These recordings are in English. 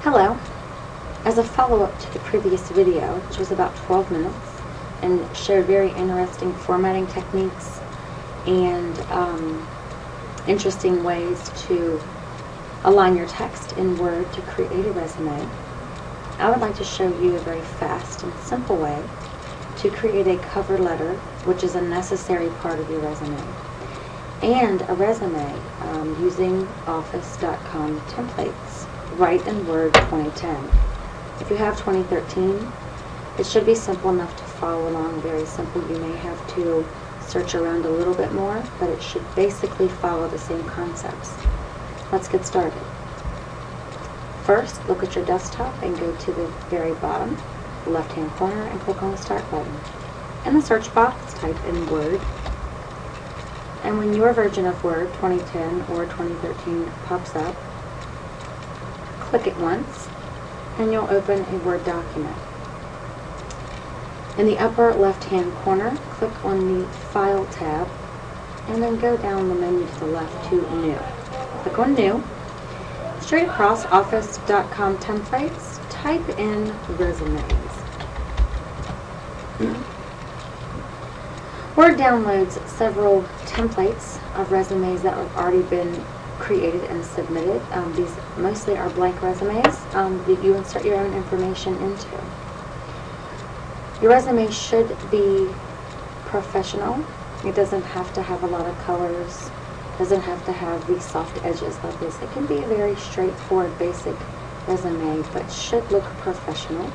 Hello. As a follow-up to the previous video, which was about 12 minutes and showed very interesting formatting techniques and interesting ways to align your text in Word to create a resume, I would like to show you a very fast and simple way to create a cover letter, which is a necessary part of your resume, and a resume using Office.com templates right in Word 2010. If you have 2013, it should be simple enough to follow along, very simple. You may have to search around a little bit more, but it should basically follow the same concepts. Let's get started. First, look at your desktop and go to the very bottom, left-hand corner, and click on the Start button. In the search box, type in Word, and when your version of Word 2010 or 2013 pops up, click it once, and you'll open a Word document. In the upper left-hand corner, click on the File tab, and then go down the menu to the left to New. Click on New. Straight across Office.com templates, type in Resumes. Word downloads several templates of resumes that have already been created and submitted. These mostly are blank resumes that you insert your own information into. Your resume should be professional. It doesn't have to have a lot of colors. Doesn't have to have these soft edges like this. It can be a very straightforward, basic resume, but should look professional.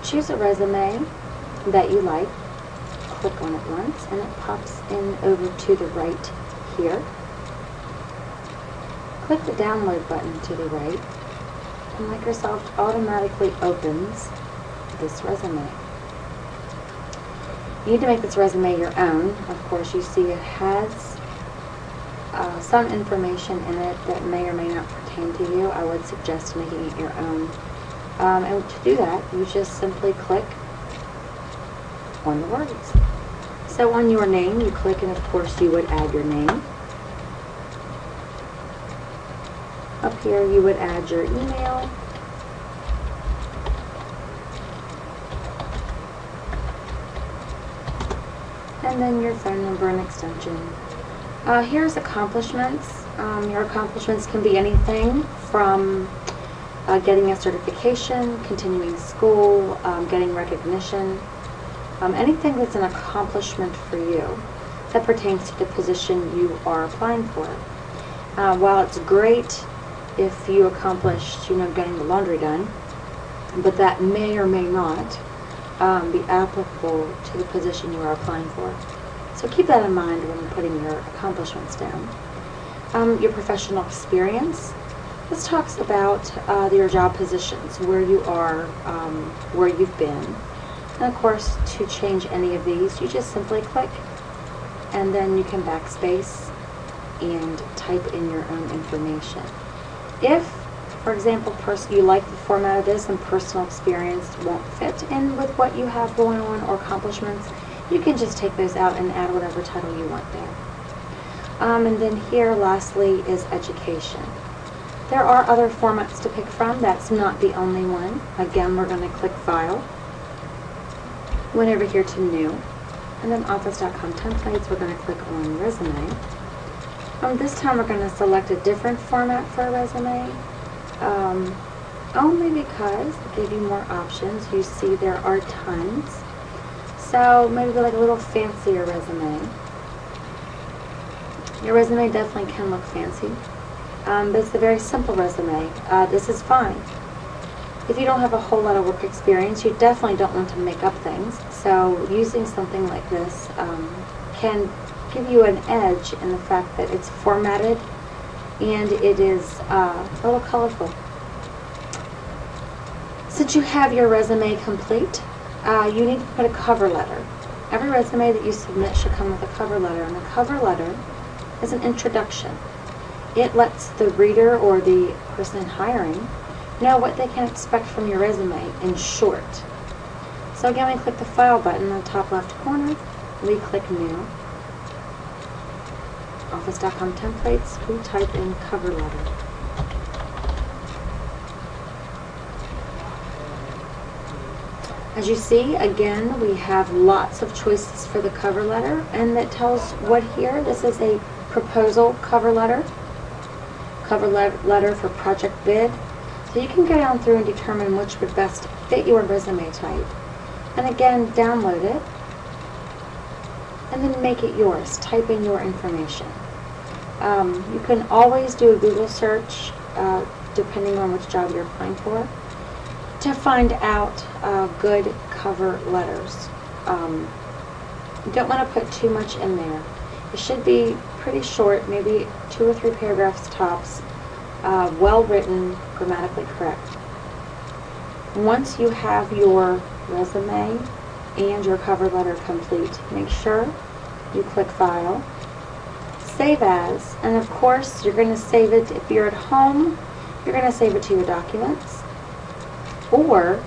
Choose a resume that you like. Click on it once, and it pops in over to the right here. Click the download button to the right, and Microsoft automatically opens this resume. You need to make this resume your own. Of course, you see it has some information in it that may or may not pertain to you. I would suggest making it your own. And to do that, you just simply click on the words. So on your name, you click, and of course you would add your name. Up here, you would add your email. And then your phone number and extension. Here's accomplishments. Your accomplishments can be anything from getting a certification, continuing school, getting recognition, anything that's an accomplishment for you that pertains to the position you are applying for. While it's great if you accomplished, getting the laundry done, but that may or may not be applicable to the position you are applying for. So keep that in mind when you're putting your accomplishments down. Your professional experience. This talks about your job positions, where you are, where you've been. And of course, to change any of these, you just simply click, and then you can backspace and type in your own information. If, for example, you like the format of this and personal experience won't fit in with what you have going on or accomplishments, you can just take those out and add whatever title you want there. And then here, lastly, is education. There are other formats to pick from. That's not the only one. Again, we're going to click File. Went over here to New. And then Office.com templates, we're going to click on Resume. This time we're going to select a different format for a resume. Only because it gives you more options. You see there are tons. So maybe like a little fancier resume. Your resume definitely can look fancy, but it's a very simple resume. This is fine. If you don't have a whole lot of work experience, you definitely don't want to make up things. So using something like this can give you an edge in the fact that it's formatted and it is a little colorful. Since you have your resume complete, you need to put a cover letter. Every resume that you submit should come with a cover letter, and a cover letter is an introduction. It lets the reader or the person hiring know what they can expect from your resume in short. So again, we click the File button in the top left corner, we click New, Office.com templates, we type in cover letter. As you see, again, we have lots of choices for the cover letter, and that tells what here. This is a proposal cover letter for project bid. So you can go down through and determine which would best fit your resume type. And again, download it, and then make it yours. Type in your information. You can always do a Google search, depending on which job you're applying for, to find out good cover letters. You don't want to put too much in there. It should be pretty short, maybe 2 or 3 paragraphs tops, well written, grammatically correct. Once you have your resume and your cover letter complete, make sure you click File, Save As, and of course you're going to save it. If you're at home, you're going to save it to your documents, or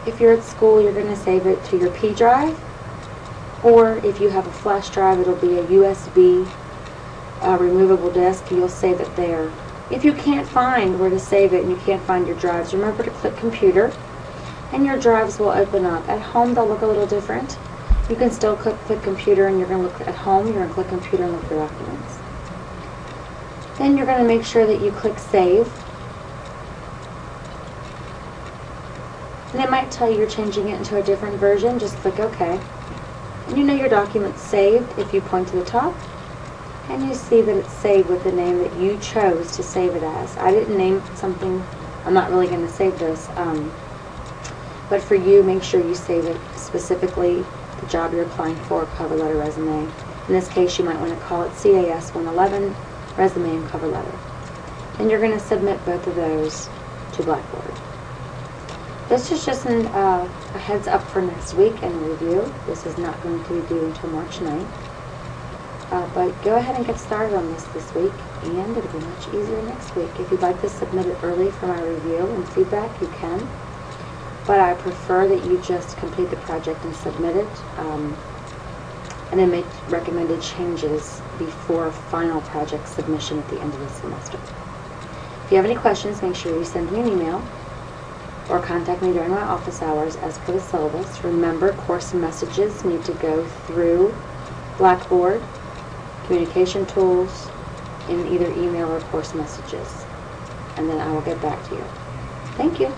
if you're at school, you're going to save it to your P drive, or if you have a flash drive, it'll be a USB removable disk. You'll save it there. If you can't find where to save it and you can't find your drives, remember to click Computer, and your drives will open up. At home, they'll look a little different. You can still click Computer, and you're going to look at home. You're going to click Computer and look for documents. Then you're going to make sure that you click Save. And it might tell you you're changing it into a different version. Just click OK. And you know your document's saved if you point to the top. And you see that it's saved with the name that you chose to save it as. I didn't name something. I'm not really going to save this. But for you, make sure you save it specifically the job you're applying for, cover letter, resume. In this case, you might want to call it CAS 111, resume and cover letter. And you're going to submit both of those to Blackboard. This is just a heads up for next week and review. This is not going to be due until March 9th. But go ahead and get started on this week, and it'll be much easier next week. If you'd like to submit it early for my review and feedback, you can. But I prefer that you just complete the project and submit it, and then make recommended changes before final project submission at the end of the semester. If you have any questions, make sure you send me an email or contact me during my office hours as per the syllabus. Remember, course messages need to go through Blackboard communication tools in either email or course messages, and then I will get back to you. Thank you.